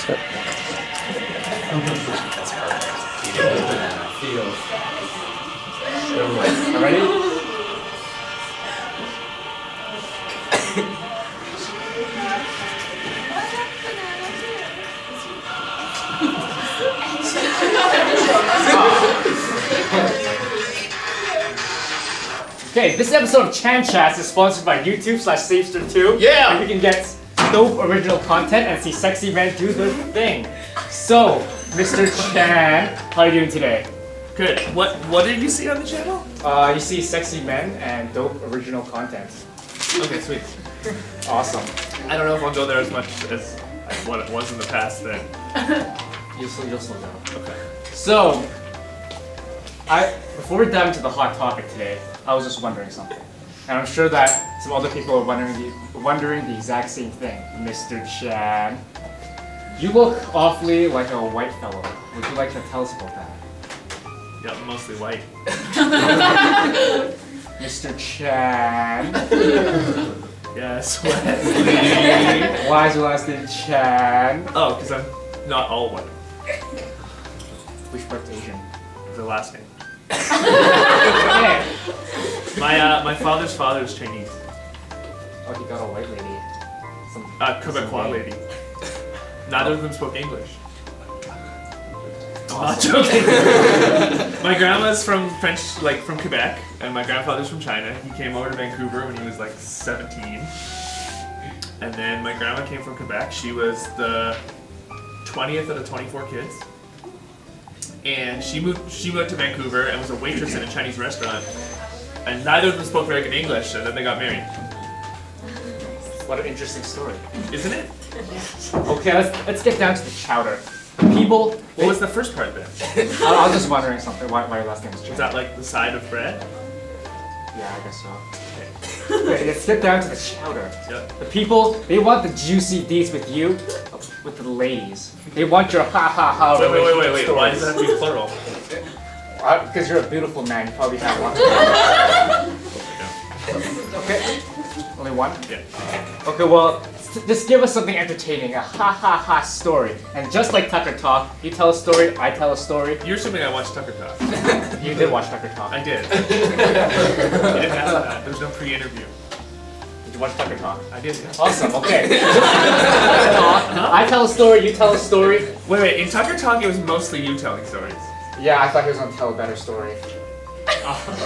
start. That's perfect. I feel. Ready? Okay, this episode of Chan Chats is sponsored by YouTube/Savester2. Yeah! Where you can get dope original content and see sexy men do their thing. So, Mr. Chan, how are you doing today? Good. What did you see on the channel? You see sexy men and dope original content. Okay, sweet. Awesome. I don't know if I'll go there as much as what it was in the past then. You'll slow down. Okay. So, before we dive into the hot topic today, I was just wondering something. And I'm sure that some other people are wondering the exact same thing. Mr. Chan, you look awfully like a white fellow. Would you like to tell us about that? Yeah, I'm mostly white. Mr. Chan. Yes, Wesley. Why is your last name Chan? Oh, because I'm not all white. Which part's Asian? The last name. Okay. My father's father is Chinese. Oh, he got a white lady. Quebecois lady. Neither of them spoke English. I'm not Awesome. joking. My grandma's from from Quebec, and my grandfather's from China. He came over to Vancouver when he was like 17. And then my grandma came from Quebec. She was the 20th out of 24 kids. And she moved to Vancouver and was a waitress in a Chinese restaurant. And neither of them spoke very good English, and then they got married. What an interesting story. Isn't it? Okay, let's get down to the chowder. People. What was the first part then? I was just wondering something. Why your last name is Chan? Is that like the side of bread? Yeah, I guess so. Okay, let's get down to the chowder. Yep. The people, they want the juicy deets with you, with the ladies. They want your ha ha ha. Wait. Why does that have to be plural? Because you're a beautiful man, you probably have one. Okay. Only one? Yeah. Okay, well, just give us something entertaining, a ha ha ha story. And just like Tucker Talk, you tell a story, I tell a story. You're assuming I watched Tucker Talk. You did watch Tucker Talk. I did. You didn't ask that. There was no pre-interview. Did you watch Tucker Talk? I did, yeah. Awesome, okay. I tell a story, you tell a story. Wait. In Tucker Talk, it was mostly you telling stories. Yeah, I thought he was going to tell a better story.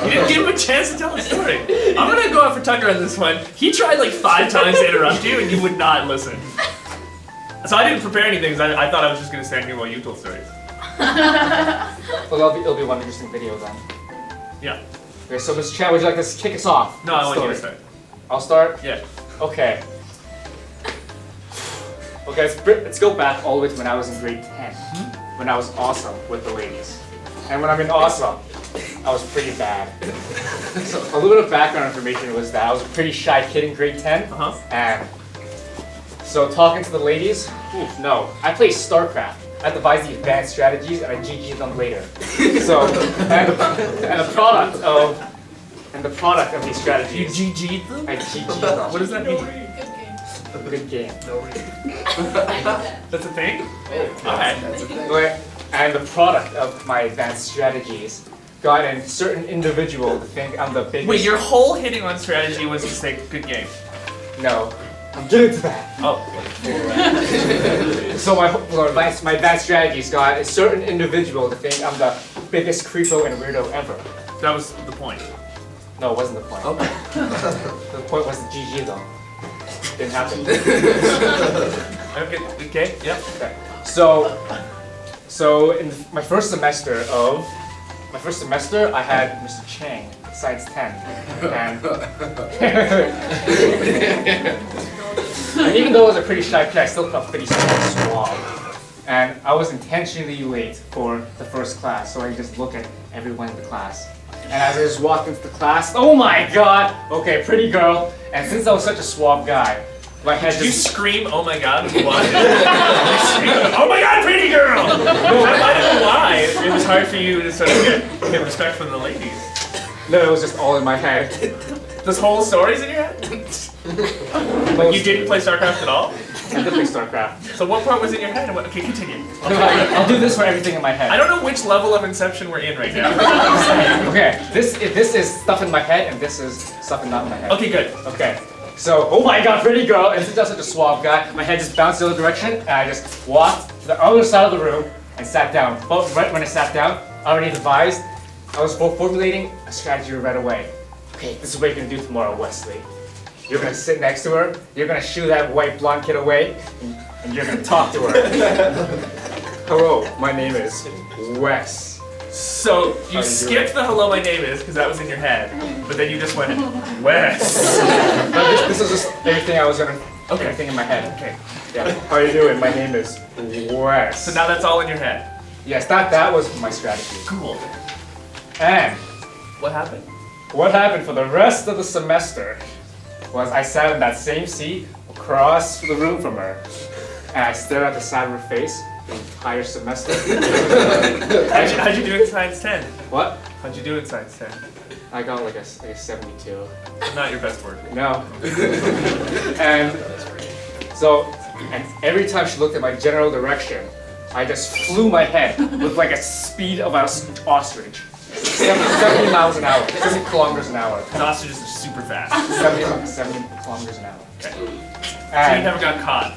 You didn't give him a chance to tell a story. I'm gonna go out for Tucker on this one. He tried like 5 times to interrupt you, and you would not listen. So I didn't prepare anything, because I thought I was just gonna stand here while you told stories. Well, it'll be one interesting video then. Yeah. Okay, so Mr. Chan, would you like to kick us off? No, I want you to start. I'll start? Yeah. Okay. Okay, let's go back all the way to when I was in grade 10. When I was awesome with the ladies. And when I mean awesome, I was pretty bad. So a little bit of background information was that I was a pretty shy kid in grade 10. And so talking to the ladies, no. I played StarCraft. I devised the advanced strategies and I GG'd them later. So, and the product of these strategies. You GG'd them? I GG'd them. What does that mean? Good game. That's a thing? Okay. And the product of my advanced strategies got a certain individual to think I'm the biggest. Wait, your whole hitting on strategy was to say good game. No, I'm getting to that. Oh. So my advanced strategies got a certain individual to think I'm the biggest creepo and weirdo ever. That was the point. No, it wasn't the point. Okay. The point was the GG though. Didn't happen. Okay, yep. Okay. So in my first semester, I had Mr. Chang, Science 10, and even though I was a pretty shy kid, I still felt pretty suave. And I was intentionally late for the first class, so I just look at everyone in the class. And as I just walked into the class, oh my god! Okay, pretty girl. And since I was such a suave guy, my head Did you just... scream, oh my god, when you walked in? You screamed, oh my god, pretty girl! That might have been why it was hard for you to sort of get respect from the ladies. No, it was just all in my head. This whole story's in your head? You didn't play StarCraft at all? I did play StarCraft. So what part was in your head? Okay, continue. I'll do this for everything in my head. I don't know which level of Inception we're in right now. Okay, this is stuff in my head, and this is stuff not in my head. Okay, good. Okay. So, oh my god, pretty girl, and since I was such a suave guy, my head just bounced the other direction, and I just walked to the other side of the room and sat down. But right when I sat down, I already devised, I was formulating a strategy right away. Okay, this is what you're gonna do tomorrow, Wesley. You're gonna sit next to her, you're gonna shoo that white blonde kid away, and you're gonna talk to her. Hello, my name is Wes. So you skipped the hello, my name is, because that was in your head, but then you just went, Wes. This is just everything I was gonna, everything in my head. Okay. Yeah. How are you doing? My name is Wes. So now that's all in your head. Yes, that was my strategy. Cool. And What happened? what happened for the rest of the semester was I sat in that same seat across the room from her, and I stared at the side of her face the entire semester. How'd you do in Science 10? What? How'd you do in Science 10? I got like a 72. Not your best work. No. And so, and every time she looked at my general direction, I just flew my head with like a speed of an ostrich. 70 miles an hour, 70 kilometers an hour. Because ostriches are super fast. 70 kilometers an hour. Okay. So you And never got caught.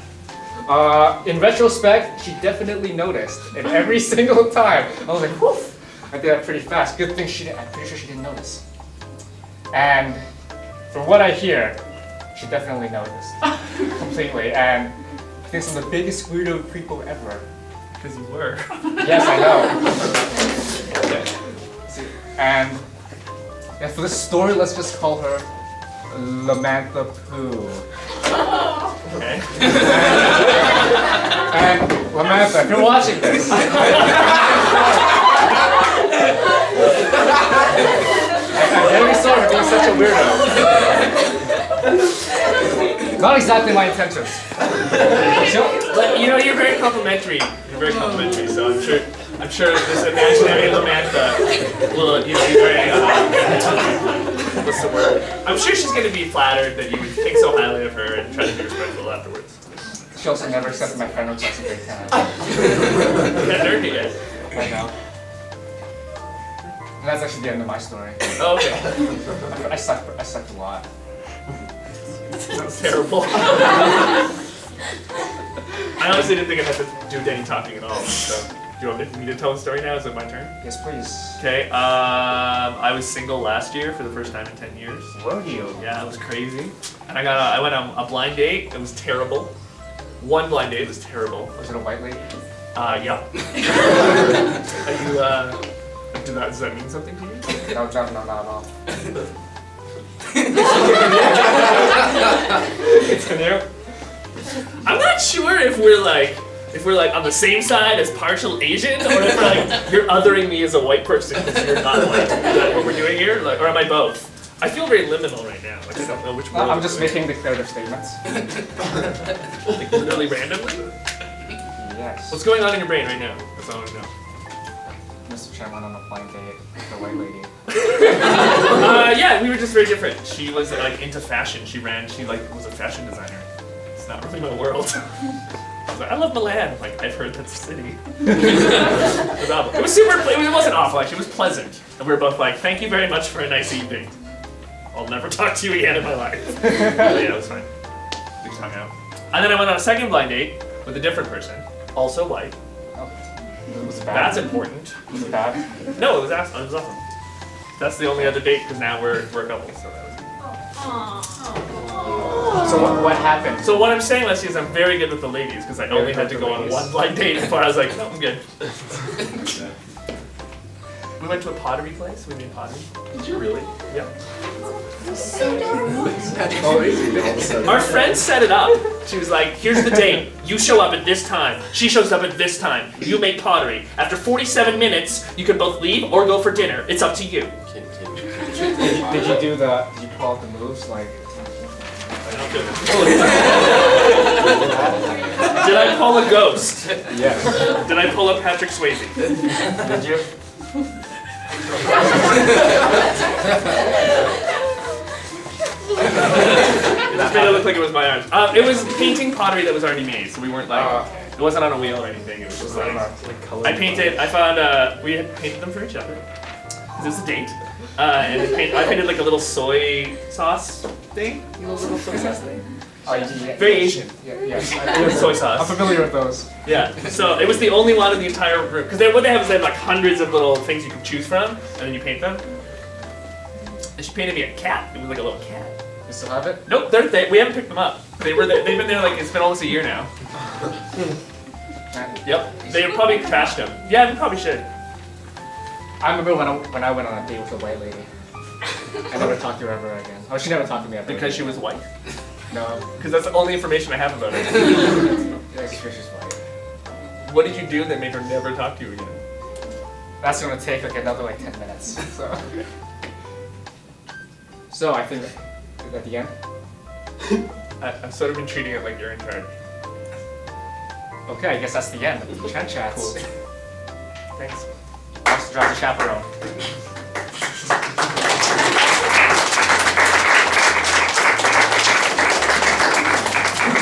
in retrospect, she definitely noticed. And every single time, I was like, whoof! I did that pretty fast. Good thing I'm pretty sure she didn't notice. And from what I hear, she definitely noticed. Completely. And I think I'm the biggest weirdo people ever. Because you were. Yes, I know. And for this story, let's just call her Lamantha Pooh. Okay. And Lamantha, if you're watching this, I'm very sorry for being such a weirdo. Not exactly my intentions. But you know, you're very complimentary. You're very complimentary, so I'm sure this imaginary Lamantha will, you know, be very, what's the word? I'm sure she's going to be flattered that you would think so highly of her and try to be respectful afterwards. She also never accepted my friend request in grade 10. You haven't earned it yet. I know. And that's actually the end of my story. Oh, okay. I sucked a lot. Sounds terrible. I honestly didn't think I'd have to do any talking at all, so. Do you want me to tell the story now? Is it my turn? Yes, please. Okay, I was single last year for the first time in 10 years. Were you? Yeah, it was crazy. And I went on a blind date. It was terrible. One blind date was terrible. Was it a white lady? Yeah. Are you, does that mean something to you? No, not at all. Continue. I'm not sure if we're like on the same side as partial Asian, or if like you're othering me as a white person because you're not white. Is that what we're doing here? Like, or am I both? I feel very liminal right now. Like I don't know which one. I'm just making declarative statements. Like literally randomly? Yes. What's going on in your brain right now? That's all I want to know. Mr. Chen went on a blind date with a white lady. Yeah, we were just very different. She was like into fashion. She like was a fashion designer. It's not really my world. I was like, I love Milan. Like, I've heard that's a city. It was awful. It was super, it wasn't awful actually, it was pleasant. And we were both like, thank you very much for a nice evening. I'll never talk to you again in my life. But yeah, it was fine. We just hung out. And then I went on a second blind date with a different person, also white. Oh, was it bad? That's important. Was it bad? No, it was awesome. It was awesome. That's the only other date because now we're a couple, so that was good. So what happened? So what I'm saying, Leslie, is I'm very good with the ladies because I only had to go on one blind date before I was like, no, I'm good. We went to a pottery place. We made pottery. Did you really? Yeah. Oh, Our friend set it up. She was like, here's the date. You show up at this time. She shows up at this time. You make pottery. After 47 minutes, you can both leave or go for dinner. It's up to you. Did you pull out the moves like? Did I pull a ghost? Yes. Did I pull a Patrick Swayze? Did you? It just made it look like it was my arms. It was painting pottery that was already made, so we weren't like, it wasn't on a wheel or anything. It was just like, I painted. I found we had painted them for each other. This was a date, and I painted like a little soy sauce thing, little soy sauce thing. Oh, yeah. Very Asian. Yes. Soy I'm sauce. familiar with those. Yeah. So it was the only one in the entire room because what they have is they have like hundreds of little things you can choose from, and then you paint them. And she painted me a cat. It was like a little cat. You still have it? Nope, we haven't picked them up. They've been there like it's been almost a year now. Yep. They probably trashed them. Yeah, we probably should. I remember when I went on a date with a white lady. I never talked to her ever again. Oh, she never talked to me ever Because she again. was white. No. Because that's the only information I have about her. Yeah, she's white. What did you do that made her never talk to you again? That's gonna take like another like 10 minutes. So I think at the end. I've sort of been treating it like you're in charge. Okay, I guess that's the end of the chat chats. Cool. Thanks. I'll drive the chaperone.